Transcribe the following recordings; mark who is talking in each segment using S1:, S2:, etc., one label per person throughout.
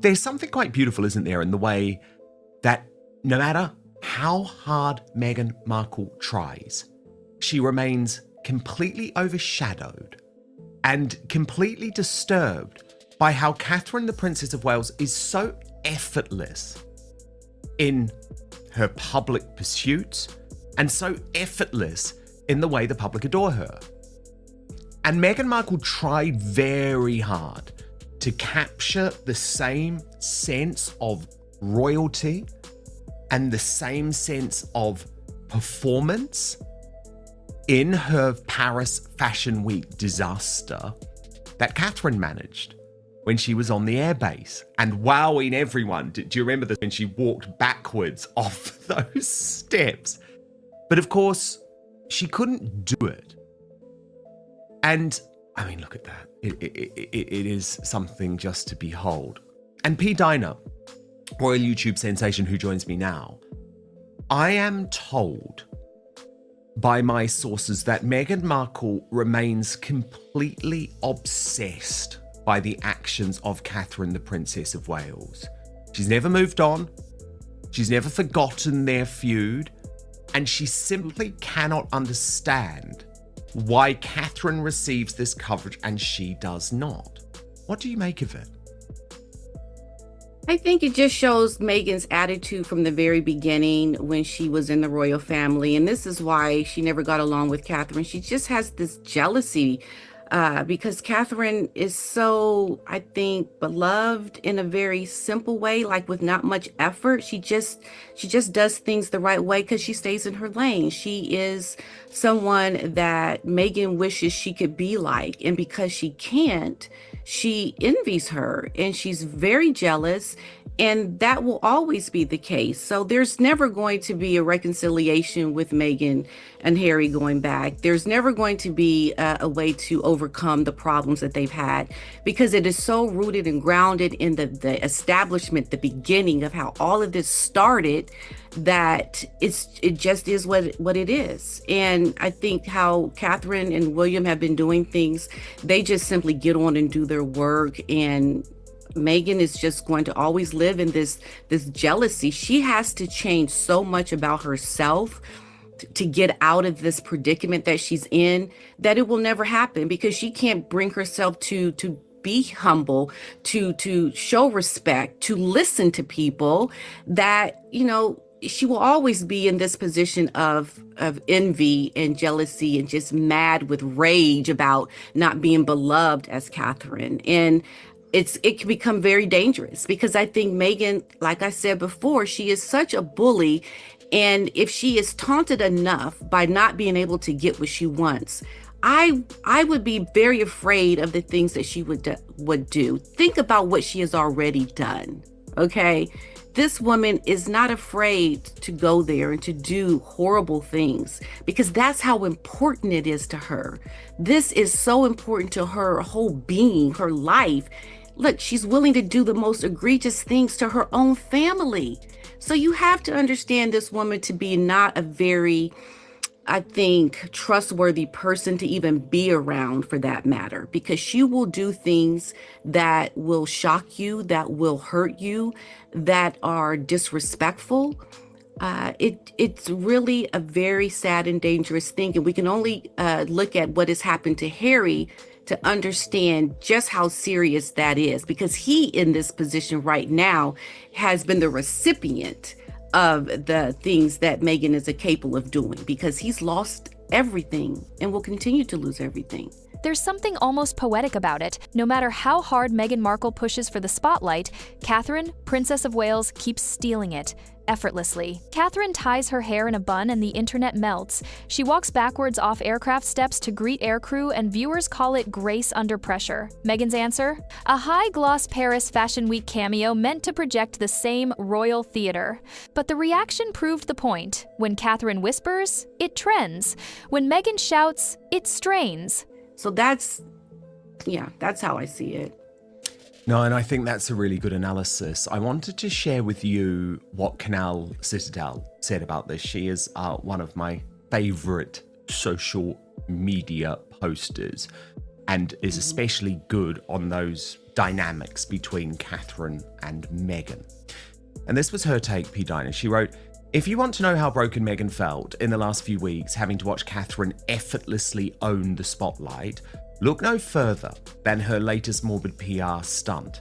S1: There's something quite beautiful, isn't there, in the way that no matter how hard Meghan Markle tries, she remains completely overshadowed and completely disturbed by how Catherine, the Princess of Wales, is so effortless in her public pursuits and so effortless in the way the public adore her. And Meghan Markle tried very hard to capture the same sense of royalty and the same sense of performance in her Paris Fashion Week disaster that Catherine managed when she was on the airbase and wowing everyone. Do you remember this when she walked backwards off those steps? But of course, she couldn't do it. And I mean, look at that. It is something just to behold. And P. Diner, royal YouTube sensation who joins me now, I am told by my sources that Meghan Markle remains completely obsessed by the actions of Catherine, the Princess of Wales. She's never moved on. She's never forgotten their feud. And she simply cannot understand why Catherine receives this coverage and she does not. What do you make of it?
S2: I think it just shows Meghan's attitude from the very beginning when she was in the royal family. And this is why she never got along with Catherine. She just has this jealousy because Catherine is so, I think, beloved in a very simple way, like with not much effort. She just does things the right way because she stays in her lane. She is someone that Meghan wishes she could be like. And because she can't, she envies her and she's very jealous. And that will always be the case. So there's never going to be a reconciliation with Meghan and Harry going back. There's never going to be a way to overcome the problems that they've had because it is so rooted and grounded in the establishment, the beginning of how all of this started, that it just is what it is. And I think how Catherine and William have been doing things, they just simply get on and do their work, and Meghan is just going to always live in this jealousy. She has to change so much about herself to get out of this predicament that she's in, that it will never happen because she can't bring herself to be humble, to show respect, to listen to people, that, you know, she will always be in this position of envy and jealousy and just mad with rage about not being beloved as Catherine. And it can become very dangerous because I think Meghan, like I said before, she is such a bully. And if she is taunted enough by not being able to get what she wants, I would be very afraid of the things that she would do. Think about what she has already done. Okay. This woman is not afraid to go there and to do horrible things because that's how important it is to her. This is so important to her whole being, her life. Look, she's willing to do the most egregious things to her own family. So you have to understand this woman to be not a very, I think, trustworthy person to even be around, for that matter, because she will do things that will shock you, that will hurt you, that are disrespectful. It's really a very sad and dangerous thing. And we can only look at what has happened to Harry to understand just how serious that is, because he, in this position right now, has been the recipient of the things that Meghan is capable of doing, because he's lost everything and will continue to lose everything.
S3: There's something almost poetic about it. No matter how hard Meghan Markle pushes for the spotlight, Catherine, Princess of Wales, keeps stealing it, effortlessly. Catherine ties her hair in a bun and the internet melts. She walks backwards off aircraft steps to greet aircrew, and viewers call it grace under pressure. Meghan's answer? A high-gloss Paris Fashion Week cameo meant to project the same royal theater. But the reaction proved the point. When Catherine whispers, it trends. When Meghan shouts, it strains.
S2: So that's how I see it.
S1: No, and I think that's a really good analysis. I wanted to share with you what Canal Citadel said about this. She is one of my favorite social media posters. and is especially good on those dynamics between Catherine and Meghan. And this was her take, P. Dinah. She wrote, "If you want to know how broken Meghan felt in the last few weeks, having to watch Catherine effortlessly own the spotlight, look no further than her latest morbid PR stunt.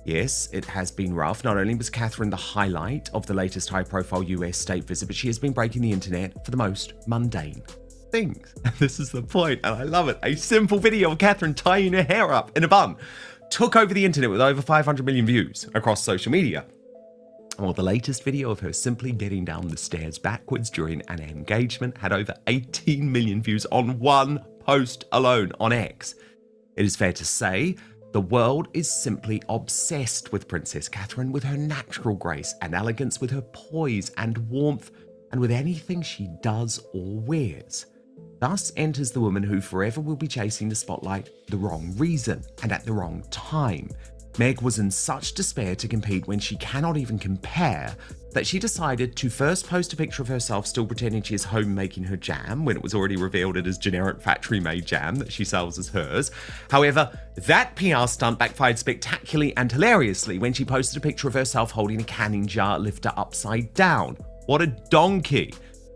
S1: Yes, it has been rough. Not only was Catherine the highlight of the latest high-profile US state visit, but she has been breaking the internet for the most mundane things." And this is the point, and I love it. A simple video of Catherine tying her hair up in a bun took over the internet with over 500 million views across social media. Well, the latest video of her simply getting down the stairs backwards during an engagement had over 18 million views on one post alone on X. It is fair to say the world is simply obsessed with Princess Catherine, with her natural grace and elegance, with her poise and warmth, and with anything she does or wears. Thus enters the woman who forever will be chasing the spotlight the wrong reason and at the wrong time. Meg was in such despair to compete when she cannot even compare that she decided to first post a picture of herself still pretending she is home making her jam when it was already revealed it is generic factory-made jam that she sells as hers. However, that PR stunt backfired spectacularly and hilariously when she posted a picture of herself holding a canning jar lifter upside down. What a donkey!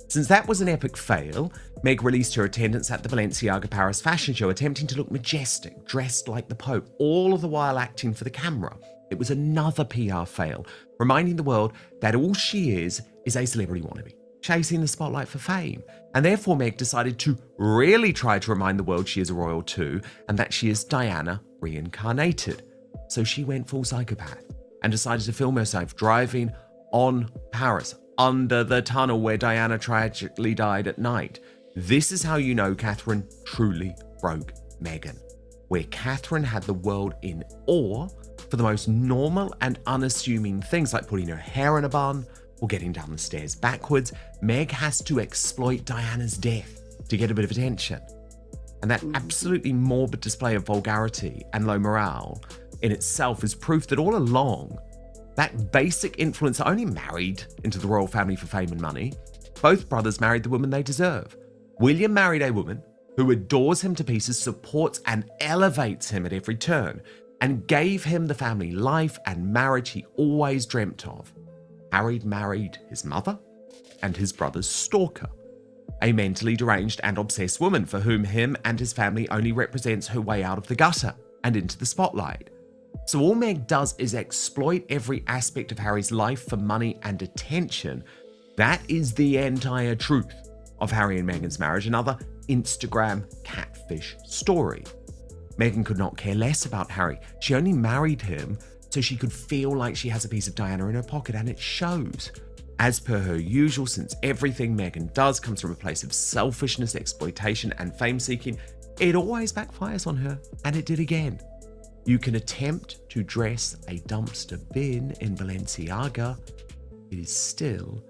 S1: Since that was an epic fail, Meg released her attendance at the Balenciaga Paris fashion show, attempting to look majestic, dressed like the Pope, all the while acting for the camera. It was another PR fail, reminding the world that all she is a celebrity wannabe, chasing the spotlight for fame. And therefore Meg decided to really try to remind the world she is a royal too, and that she is Diana reincarnated. So she went full psychopath and decided to film herself driving on Paris, under the tunnel where Diana tragically died at night. This is how you know Catherine truly broke Meghan, where Catherine had the world in awe for the most normal and unassuming things like putting her hair in a bun or getting down the stairs backwards. Meg has to exploit Diana's death to get a bit of attention. And that absolutely morbid display of vulgarity and low morale in itself is proof that all along, that basic influencer only married into the royal family for fame and money. Both brothers married the woman they deserve. William married a woman who adores him to pieces, supports and elevates him at every turn, and gave him the family life and marriage he always dreamt of. Harry married his mother and his brother's stalker, a mentally deranged and obsessed woman for whom him and his family only represents her way out of the gutter and into the spotlight. So all Meg does is exploit every aspect of Harry's life for money and attention. That is the entire truth of Harry and Meghan's marriage, another Instagram catfish story. Meghan could not care less about Harry. She only married him so she could feel like she has a piece of Diana in her pocket, and it shows. As per her usual, since everything Meghan does comes from a place of selfishness, exploitation, and fame-seeking, it always backfires on her, and it did again. You can attempt to dress a dumpster bin in Balenciaga. It is still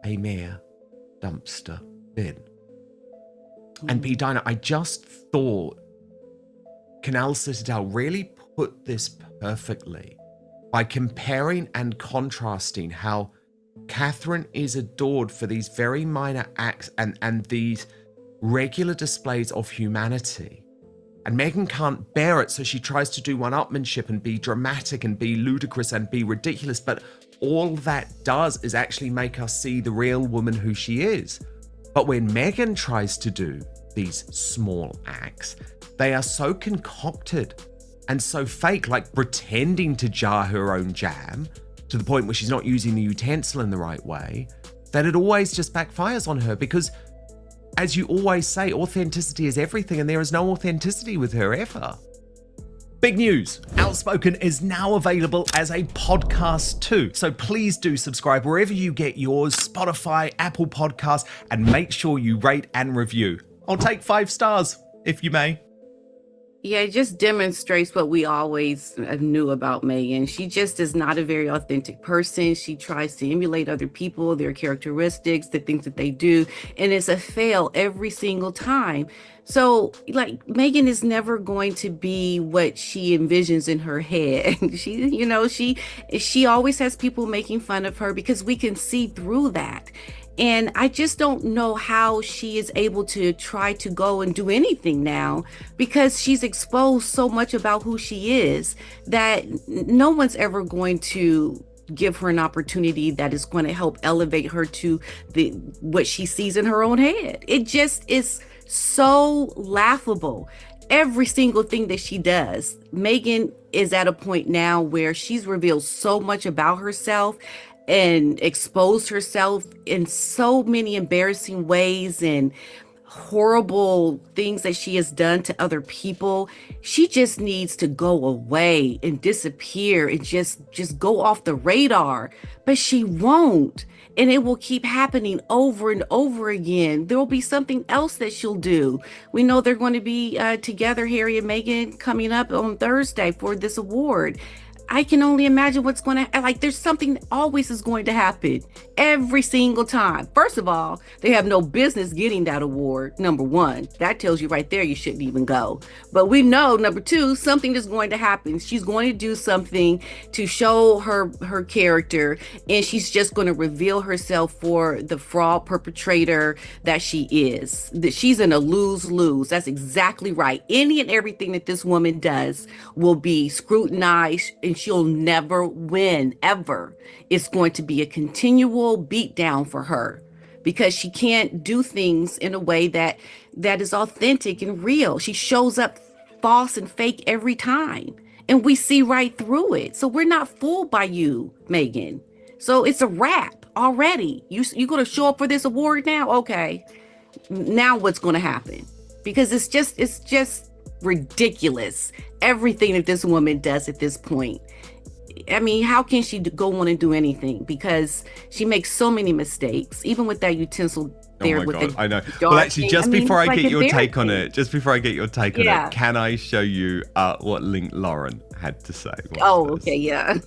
S1: a mere dumpster bin. And P. Dinah, I just thought Canal Citadel really put this perfectly by comparing and contrasting how Catherine is adored for these very minor acts and these regular displays of humanity. And Meghan can't bear it, so she tries to do one-upmanship and be dramatic and be ludicrous and be ridiculous. But all that does is actually make us see the real woman who she is. But when Meghan tries to do these small acts, they are so concocted and so fake, like pretending to jar her own jam to the point where she's not using the utensil in the right way, that it always just backfires on her because, as you always say, authenticity is everything, and there is no authenticity with her ever. Big news! Outspoken is now available as a podcast too, so please do subscribe wherever you get yours, Spotify, Apple Podcasts, and make sure you rate and review. I'll take 5 stars, if you may.
S2: Yeah, it just demonstrates what we always knew about Meghan. She just is not a very authentic person. She tries to emulate other people, their characteristics, the things that they do, and it's a fail every single time. So, like, Meghan is never going to be what she envisions in her head. She always has people making fun of her because we can see through that. And I just don't know how she is able to try to go and do anything now, because she's exposed so much about who she is that no one's ever going to give her an opportunity that is going to help elevate her to the what she sees in her own head. It just is so laughable. Every single thing that she does. Meghan is at a point now where she's revealed so much about herself and exposed herself in so many embarrassing ways and horrible things that she has done to other people. She just needs to go away and disappear and just go off the radar. But she won't. And it will keep happening over and over again. There will be something else that she'll do. We know they're going to be together, Harry and Meghan, coming up on Thursday for this award. I can only imagine what's going to, like, there's something that always is going to happen every single time. First of all, they have no business getting that award, number one. That tells you right there you shouldn't even go. But we know, number two, something is going to happen. She's going to do something to show her character, and she's just going to reveal herself for the fraud perpetrator that she is. That she's in a lose-lose. That's exactly right. Any and everything that this woman does will be scrutinized, and she'll never win, ever. It's going to be a continual beatdown for her because she can't do things in a way that is authentic and real. She shows up false and fake every time, and we see right through it. So we're not fooled by you, Meghan. So it's a wrap already. You're going to show up for this award now? Okay. Now what's going to happen? Because it's just ridiculous. Everything that this woman does at this point. I mean, how can she go on and do anything? Because she makes so many mistakes, even with that utensil there.
S1: Oh my
S2: with
S1: God,
S2: the
S1: I know. Well, actually, just before I get your take on
S2: embarrassing.
S1: it, just before I get your take on it, can I show you what Link Lauren had to say? Watch this.
S2: Okay, yeah.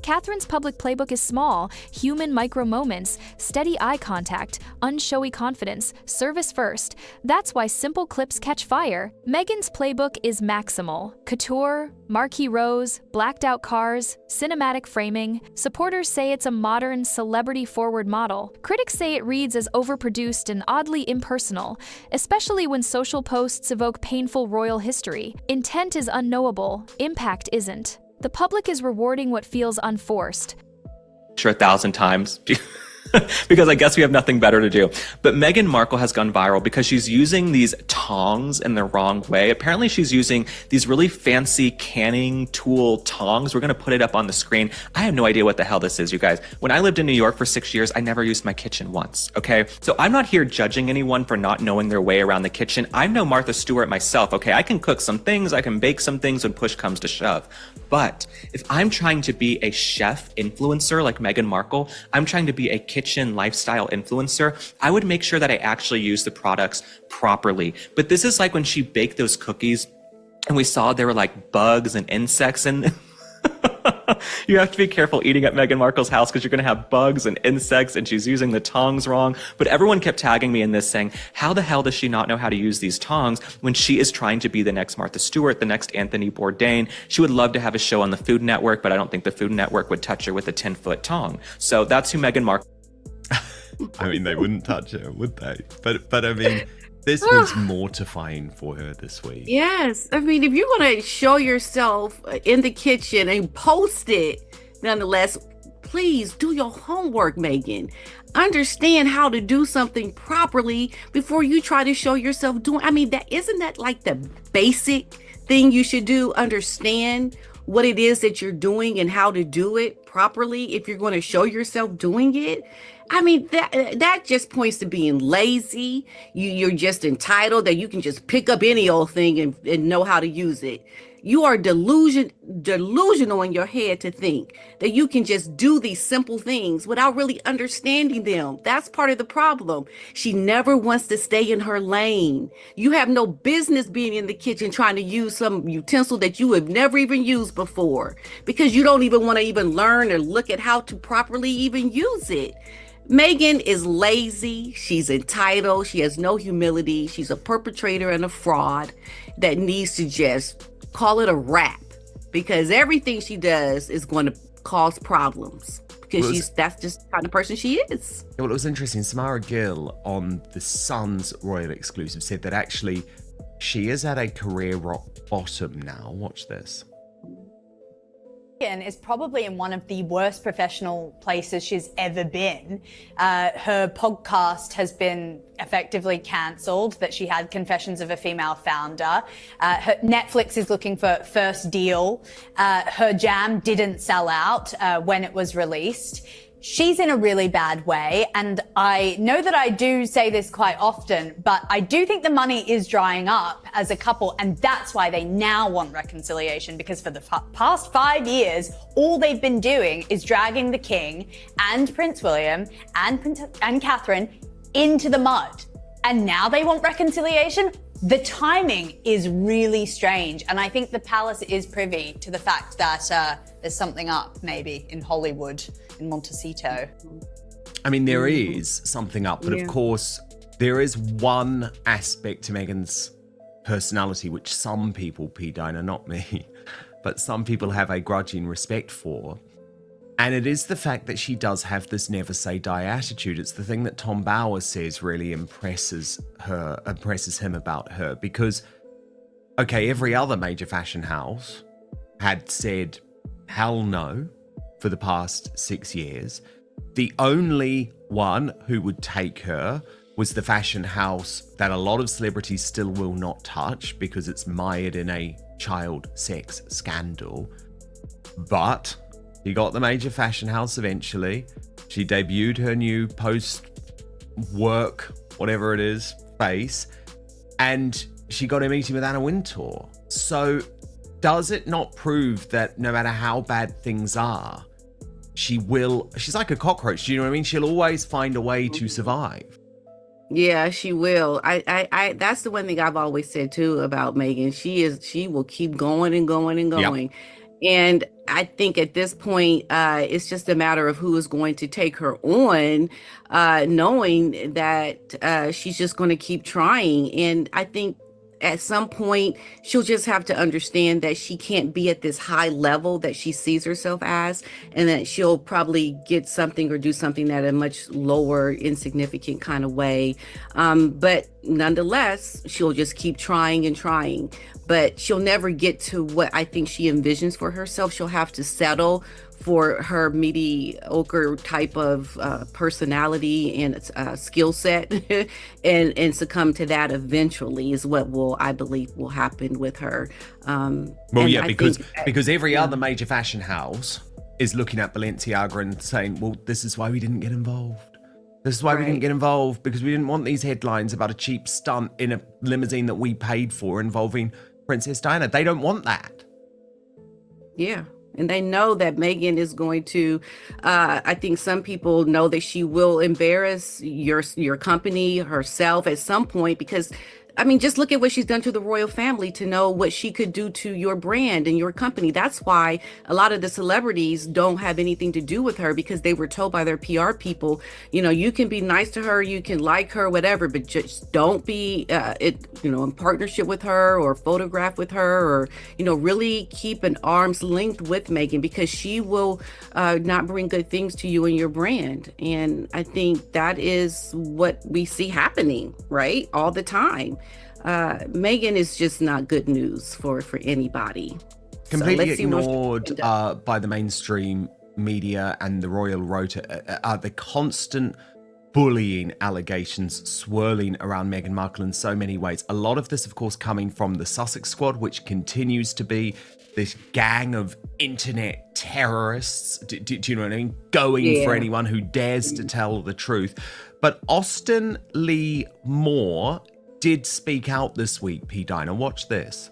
S3: Catherine's public playbook is small, human micro moments, steady eye contact, unshowy confidence, service first. That's why simple clips catch fire. Meghan's playbook is maximal. Couture, marquee rows, blacked out cars, cinematic framing. Supporters say it's a modern, celebrity-forward model. Critics say it reads as overproduced and oddly impersonal, especially when social posts evoke painful royal history. Intent is unknowable, impact isn't. The public is rewarding what feels unforced.
S4: Sure, 1,000 times because I guess we have nothing better to do. But Meghan Markle has gone viral because she's using these tongs in the wrong way. Apparently she's using these really fancy canning tool tongs. We're going to put it up on the screen. I have no idea what the hell this is, you guys. When I lived in New York for 6 years, I never used my kitchen once, okay? So I'm not here judging anyone for not knowing their way around the kitchen. I'm no Martha Stewart myself, okay? I can cook some things, I can bake some things when push comes to shove. But if I'm trying to be a chef influencer like Meghan Markle, I'm trying to be a kitchen lifestyle influencer, I would make sure that I actually use the products properly. But this is like when she baked those cookies and we saw there were like bugs and insects in You have to be careful eating at Meghan Markle's house because you're going to have bugs and insects, and she's using the tongs wrong. But everyone kept tagging me in this saying, how the hell does she not know how to use these tongs when she is trying to be the next Martha Stewart, the next Anthony Bourdain? She would love to have a show on the Food Network, but I don't think the Food Network would touch her with a 10-foot tong. So that's who Meghan Markle.
S1: I mean, they wouldn't touch her, would they? But I mean, this was mortifying for her this week.
S2: Yes. I mean, if you're going to show yourself in the kitchen and post it, nonetheless, please do your homework, Meghan. Understand how to do something properly before you try to show yourself doing. I mean, isn't that like the basic thing you should do? Understand what it is that you're doing and how to do it properly if you're going to show yourself doing it. I mean, that just points to being lazy. You're just entitled that you can just pick up any old thing and know how to use it. You are delusional in your head to think that you can just do these simple things without really understanding them. That's part of the problem. She never wants to stay in her lane. You have no business being in the kitchen trying to use some utensil that you have never even used before because you don't even want to even learn or look at how to properly even use it. Meghan is lazy. She's entitled. She has no humility. She's a perpetrator and a fraud that needs to just call it a wrap. because everything she does is going to cause problems because that's just the kind of person she is.
S1: Well, it was interesting. Samara Gill on the Sun's Royal Exclusive said that actually she is at a career rock bottom now. Watch this.
S5: Meghan is probably in one of the worst professional places she's ever been. Her podcast has been effectively cancelled, that she had Confessions of a Female Founder. Netflix is looking for first deal. Her Jam didn't sell out when it was released. She's in a really bad way, and I know that I do say this quite often, but I do think the money is drying up as a couple, and that's why they now want reconciliation, because for the past 5 years, all they've been doing is dragging the King and Prince William and Catherine into the mud. And now they want reconciliation? The timing is really strange, and I think the palace is privy to the fact that there's something up maybe in Hollywood, in Montecito.
S1: I mean, there is something up, but of course, there is one aspect to Meghan's personality which some people, P. Dinah, not me, but some people have a grudging respect for. And it is the fact that she does have this never say die attitude. It's the thing that Tom Bauer says really impresses him about her, because, okay, every other major fashion house had said hell no for the past 6 years. The only one who would take her was the fashion house that a lot of celebrities still will not touch because it's mired in a child sex scandal. But he got the major fashion house eventually. She debuted her new post-work, whatever it is, face, and she got a meeting with Anna Wintour. So does it not prove that no matter how bad things are, she's like a cockroach, do you know what I mean? She'll always find a way to survive.
S2: Yeah, she will. I that's the one thing I've always said too about Meghan. She will keep going and going and going. Yep. And I think at this point, it's just a matter of who is going to take her on, knowing that she's just going to keep trying. And I think at some point, she'll just have to understand that she can't be at this high level that she sees herself as, and that she'll probably get something or do something at a much lower, insignificant kind of way. But nonetheless, she'll just keep trying and trying. But she'll never get to what I think she envisions for herself. She'll have to settle for her mediocre type of personality and skill set and succumb to that eventually is what I believe will happen with her.
S1: Because every other major fashion house is looking at Balenciaga and saying, well, this is why we didn't get involved. This is why we didn't get involved, because we didn't want these headlines about a cheap stunt in a limousine that we paid for involving Princess Diana. They don't want that.
S2: Yeah. And they know that Meghan is going to, I think some people know that she will embarrass your company, herself at some point, because I mean, just look at what she's done to the royal family to know what she could do to your brand and your company. That's why a lot of the celebrities don't have anything to do with her, because they were told by their PR people, you know, you can be nice to her, you can like her, whatever, but just don't be, in partnership with her or photograph with her, or, really keep an arm's length with Meghan, because she will not bring good things to you and your brand. And I think that is what we see happening, right? All the time. Meghan is just not good news for anybody.
S1: Completely ignored by the mainstream media and the royal rota are the constant bullying allegations swirling around Meghan Markle in so many ways. A lot of this, of course, coming from the Sussex Squad, which continues to be this gang of internet terrorists. Do you know what I mean? Going for anyone who dares to tell the truth. But Austen Lee Moore did speak out this week, P. Dinah. Watch this.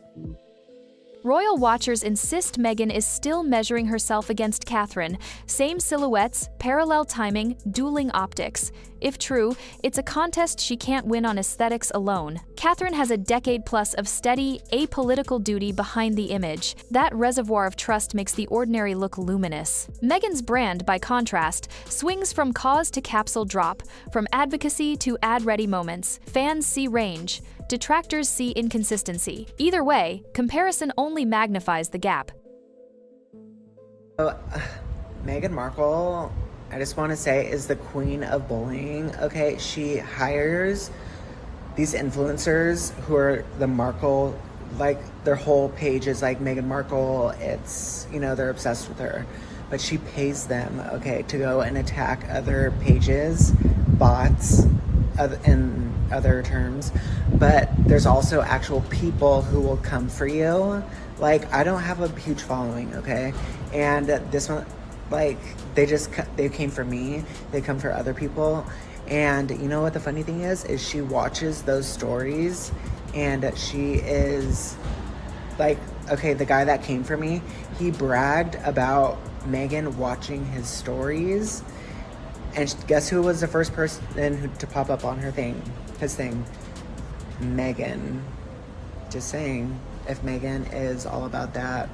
S3: Royal watchers insist Meghan is still measuring herself against Catherine. Same silhouettes, parallel timing, dueling optics. If true, it's a contest she can't win on aesthetics alone. Catherine has a decade plus of steady, apolitical duty behind the image. That reservoir of trust makes the ordinary look luminous. Meghan's brand, by contrast, swings from cause to capsule drop, from advocacy to ad-ready moments. Fans see range. Detractors see inconsistency. Either way, comparison only magnifies the gap.
S6: So, Meghan Markle, I just want to say, is the queen of bullying. Okay, she hires these influencers who are the Markle, like their whole page is like Meghan Markle. It's, they're obsessed with her. But she pays them, okay, to go and attack other pages, bots, in other terms. But there's also actual people who will come for you. Like, I don't have a huge following, okay? And this one, like, they came for me. They come for other people. And you know what the funny thing is she watches those stories and she is like, okay, the guy that came for me, he bragged about Meghan watching his stories. And guess who was the first person to pop up on his thing? Meghan. Just saying, if Meghan is all about that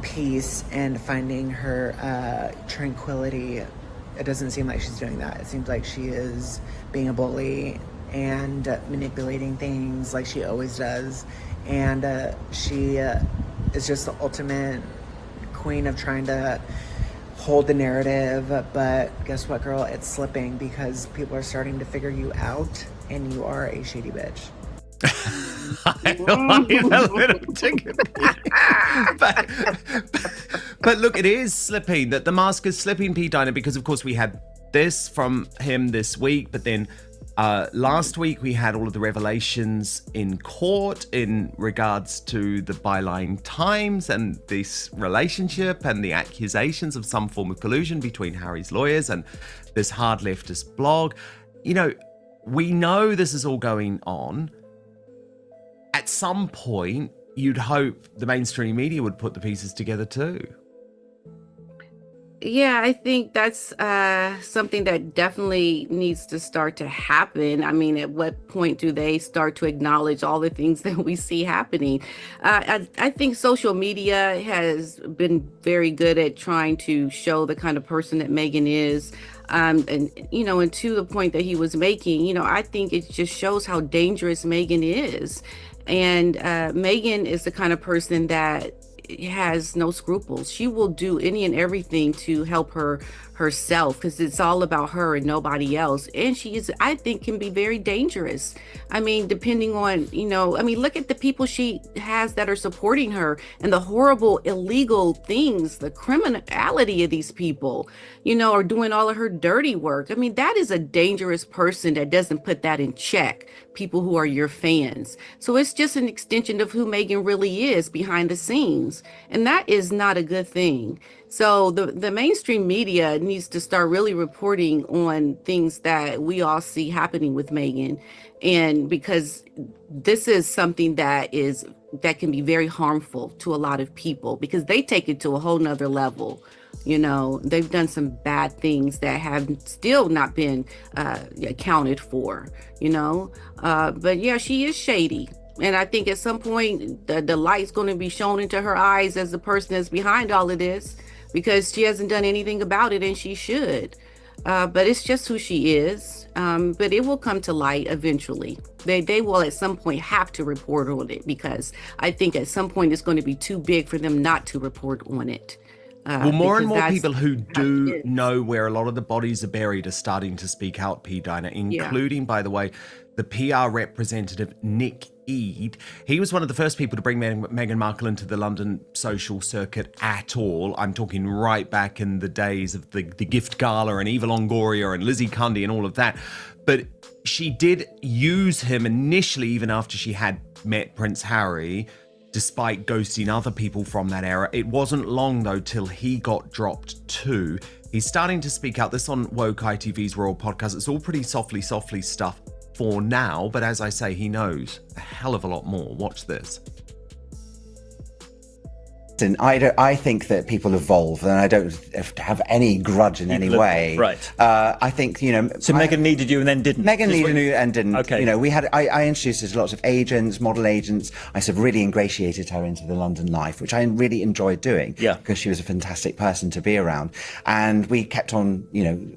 S6: peace and finding her tranquility, it doesn't seem like she's doing that. It seems like she is being a bully and manipulating things like she always does. And she is just the ultimate queen of trying to hold the narrative. But guess what, girl? It's slipping because people are starting to figure you out and you are a shady bitch.
S1: but look, it is slipping. That the mask is slipping, P. Diner, because of course we had this from him this week, but then last week we had all of the revelations in court in regards to the Byline Times and this relationship and the accusations of some form of collusion between Harry's lawyers and this hard leftist blog. We know this is all going on. At some point, you'd hope the mainstream media would put the pieces together too.
S2: Yeah, I think that's something that definitely needs to start to happen. I mean, at what point do they start to acknowledge all the things that we see happening? I think social media has been very good at trying to show the kind of person that Meghan is. And to the point that he was making, I think it just shows how dangerous Meghan is. And Meghan is the kind of person that has no scruples. She will do any and everything to help herself because it's all about her and nobody else. And she is, I think, can be very dangerous. I mean, depending on, look at the people she has that are supporting her and the horrible illegal things, the criminality of these people, are doing all of her dirty work. I mean, that is a dangerous person that doesn't put that in check. People who are your fans. So it's just an extension of who Meghan really is behind the scenes. And that is not a good thing. So the mainstream media needs to start really reporting on things that we all see happening with Meghan. And because this is something that can be very harmful to a lot of people because they take it to a whole nother level. They've done some bad things that have still not been accounted for, but yeah, she is shady. And I think at some point the light's going to be shown into her eyes as the person that's behind all of this because she hasn't done anything about it and she should. But it's just who she is. But it will come to light eventually. They will at some point have to report on it because I think at some point it's going to be too big for them not to report on it.
S1: Well, more and more people who do know where a lot of the bodies are buried are starting to speak out, P. Diner, including, by the way, the PR representative, Nick Eade. He was one of the first people to bring Meghan Markle into the London social circuit at all. I'm talking right back in the days of the Gift Gala and Eva Longoria and Lizzie Cundy and all of that. But she did use him initially, even after she had met Prince Harry, despite ghosting other people from that era. It wasn't long, though, till he got dropped too. He's starting to speak out. This on Woke ITV's Royal Podcast. It's all pretty softly stuff for now, but as I say, he knows a hell of a lot more. Watch this.
S7: And I think that people evolve, and I don't have any grudge in any way.
S8: Right.
S7: I think,
S8: So Meghan needed you and then didn't?
S7: Meghan needed you and didn't.
S8: Okay.
S7: I introduced her to lots of agents, model agents. I sort of really ingratiated her into the London life, which I really enjoyed doing.
S8: Yeah.
S7: Because she was a fantastic person to be around. And we kept on,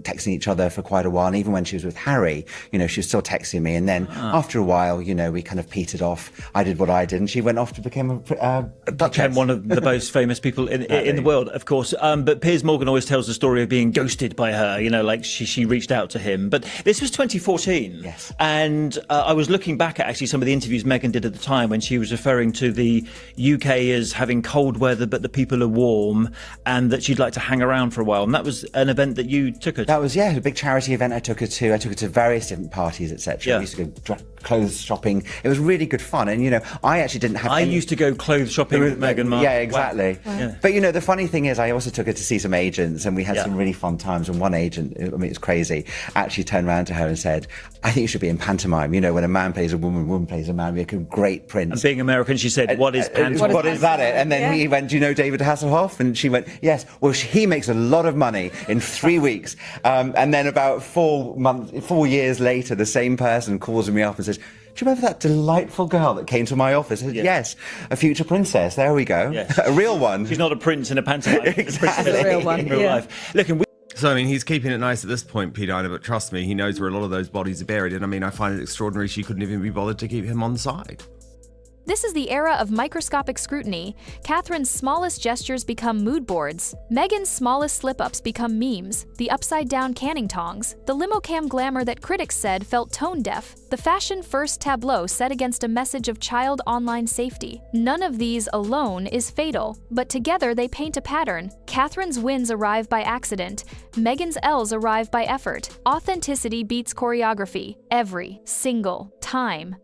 S7: texting each other for quite a while. And even when she was with Harry, she was still texting me. And then after a while, we kind of petered off. I did what I did, and she went off to become a
S8: became one of the most famous people in the world, of course. But Piers Morgan always tells the story of being ghosted by her, like she reached out to him. But this was 2014.
S7: Yes.
S8: And I was looking back at actually some of the interviews Meghan did at the time when she was referring to the UK as having cold weather, but the people are warm, and that she'd like to hang around for a while. And that was an event that you took her to.
S7: That was, a big charity event I took her to. I took her to various different parties, etc.
S8: Yeah.
S7: We used to go clothes shopping. It was really good fun. And, I actually didn't have
S8: I used to go clothes shopping with Meghan Markle.
S7: Yeah, exactly.
S8: Wow. Yeah.
S7: But, the funny thing is I also took her to see some agents, and we had some really fun times. And one agent, it's crazy, actually turned around to her and said, I think you should be in pantomime. When a man plays a woman plays a man, make a great prince.
S8: And being American, she said, what is pantomime?
S7: What is that? And then he went, do you know David Hasselhoff? And she went, yes. Well, he makes a lot of money in 3 weeks. And then about 4 years later, the same person calls me up and says, do you remember that delightful girl that came to my office? I said, yes, a future princess. There we go.
S8: Yes.
S7: A real one.
S8: She's not a prince in a pantomime.
S7: Exactly.
S5: A real one.
S8: In real life. Look, and
S1: So, he's keeping it nice at this point, P. Dina, but trust me, he knows where a lot of those bodies are buried. And I find it extraordinary she couldn't even be bothered to keep him on side.
S3: This is the era of microscopic scrutiny. Catherine's smallest gestures become mood boards. Meghan's smallest slip-ups become memes. The upside-down canning tongs. The limo cam glamour that critics said felt tone-deaf. The fashion-first tableau set against a message of child online safety. None of these alone is fatal, but together they paint a pattern. Catherine's wins arrive by accident. Meghan's L's arrive by effort. Authenticity beats choreography. Every single time.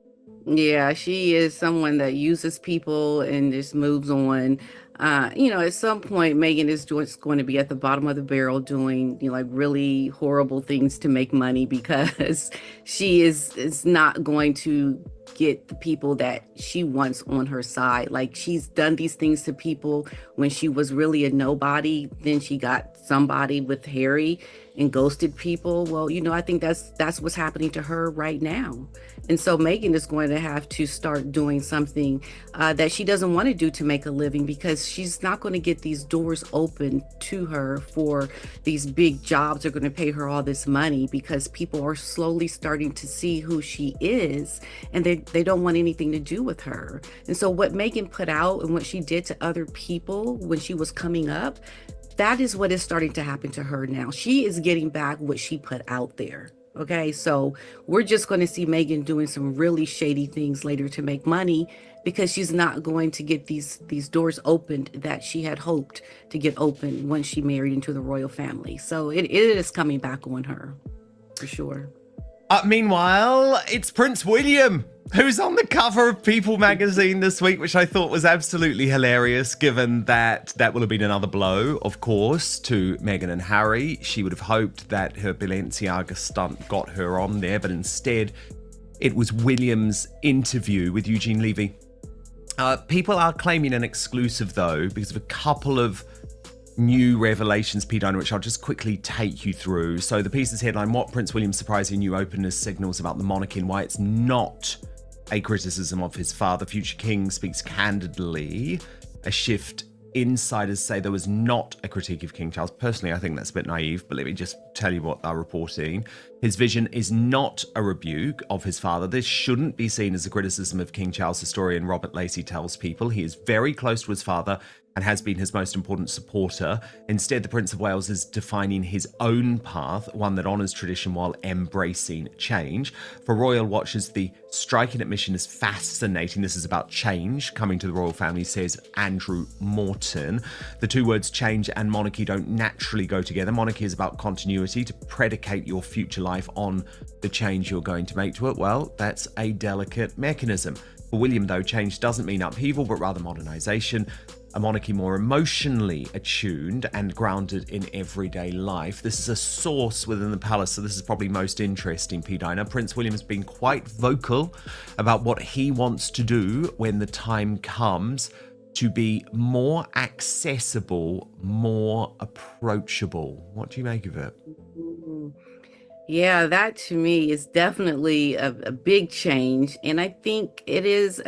S2: Yeah, she is someone that uses people and just moves on. At some point, Meghan is just going to be at the bottom of the barrel doing, really horrible things to make money because she is not going to get the people that she wants on her side. Like, she's done these things to people when she was really a nobody. Then she got somebody with Harry and ghosted people. Well, I think that's what's happening to her right now. And so Meghan is going to have to start doing something that she doesn't want to do to make a living, because she's not going to get these doors open to her for these big jobs that are going to pay her all this money, because people are slowly starting to see who she is, and they don't want anything to do with her. And so what Meghan put out and what she did to other people when she was coming up, that is what is starting to happen to her now. She is getting back what she put out there. Okay, so we're just going to see Meghan doing some really shady things later to make money, because she's not going to get these doors opened that she had hoped to get open when she married into the royal family. So it is coming back on her, for sure.
S1: Meanwhile, it's Prince William, who's on the cover of People magazine this week, which I thought was absolutely hilarious, given that will have been another blow, of course, to Meghan and Harry. She would have hoped that her Balenciaga stunt got her on there, but instead it was William's interview with Eugene Levy. People are claiming an exclusive, though, because of a couple of new revelations, P. Dina, which I'll just quickly take you through. So the piece's headline, what Prince William's surprising new openness signals about the monarchy and why it's not a criticism of his father. Future King speaks candidly. A shift. Insiders say there was not a critique of King Charles. Personally, I think that's a bit naive, but let me just tell you what they're reporting. His vision is not a rebuke of his father. This shouldn't be seen as a criticism of King Charles. Historian Robert Lacey tells People he is very close to his father and has been his most important supporter. Instead, the Prince of Wales is defining his own path, one that honours tradition while embracing change. For royal watchers, the striking admission is fascinating. This is about change coming to the royal family, says Andrew Morton. The two words change and monarchy don't naturally go together. Monarchy is about continuity, to predicate your future life on the change you're going to make to it. Well, that's a delicate mechanism. For William, though, change doesn't mean upheaval, but rather modernisation. A monarchy more emotionally attuned and grounded in everyday life. This is a source within the palace, so this is probably most interesting, P. Dina. Prince William's been quite vocal about what he wants to do when the time comes to be more accessible, more approachable. What do you make of it?
S2: Yeah, that to me is definitely a big change. And I think it is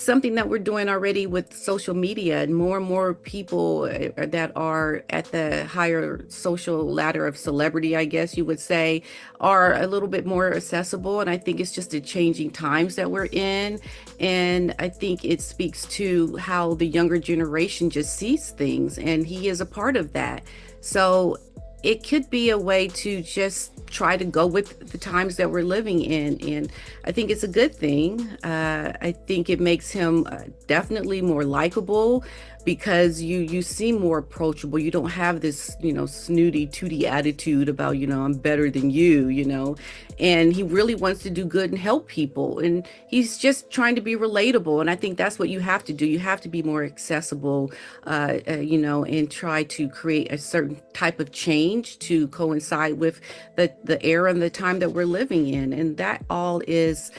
S2: something that we're doing already with social media, and more people that are at the higher social ladder of celebrity, I guess you would say, are a little bit more accessible. And I think it's just the changing times that we're in. And I think it speaks to how the younger generation just sees things, and he is a part of that. So it could be a way to just try to go with the times that we're living in. And I think it's a good thing. I think it makes him definitely more likable, because you seem more approachable. You don't have this, snooty tooty attitude about, I'm better than you. And he really wants to do good and help people. And he's just trying to be relatable. And I think that's what you have to do. You have to be more accessible, and try to create a certain type of change to coincide with the era and the time that we're living in. And that all is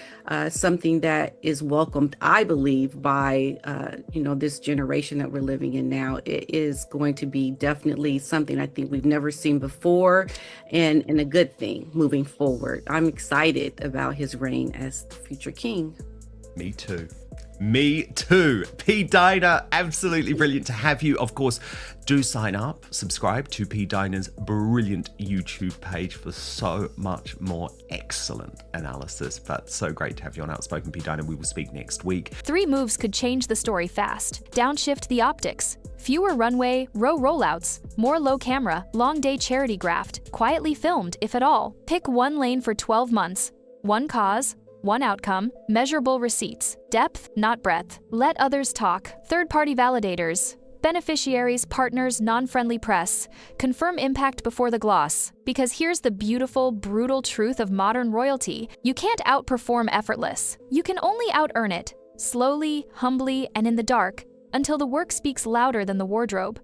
S2: something that is welcomed, I believe, by, this generation that we're living in now. It is going to be definitely something I think we've never seen before, and a good thing moving forward. I'm excited about his reign as the future king.
S1: Me too. Me too. P. Diner, absolutely brilliant to have you. Of course, do sign up, subscribe to P. Diner's brilliant YouTube page for so much more excellent analysis. But so great to have you on Outspoken, P. Diner. We will speak next week.
S3: 3 moves could change the story fast. Downshift the optics. Fewer runway, row rollouts. More low camera, long day charity graft. Quietly filmed, if at all. Pick one lane for 12 months. One cause. One outcome, measurable receipts, depth, not breadth. Let others talk. Third-party validators, beneficiaries, partners, non-friendly press. Confirm impact before the gloss. Because here's the beautiful, brutal truth of modern royalty. You can't outperform effortless. You can only out-earn it. Slowly, humbly, and in the dark, until the work speaks louder than the wardrobe.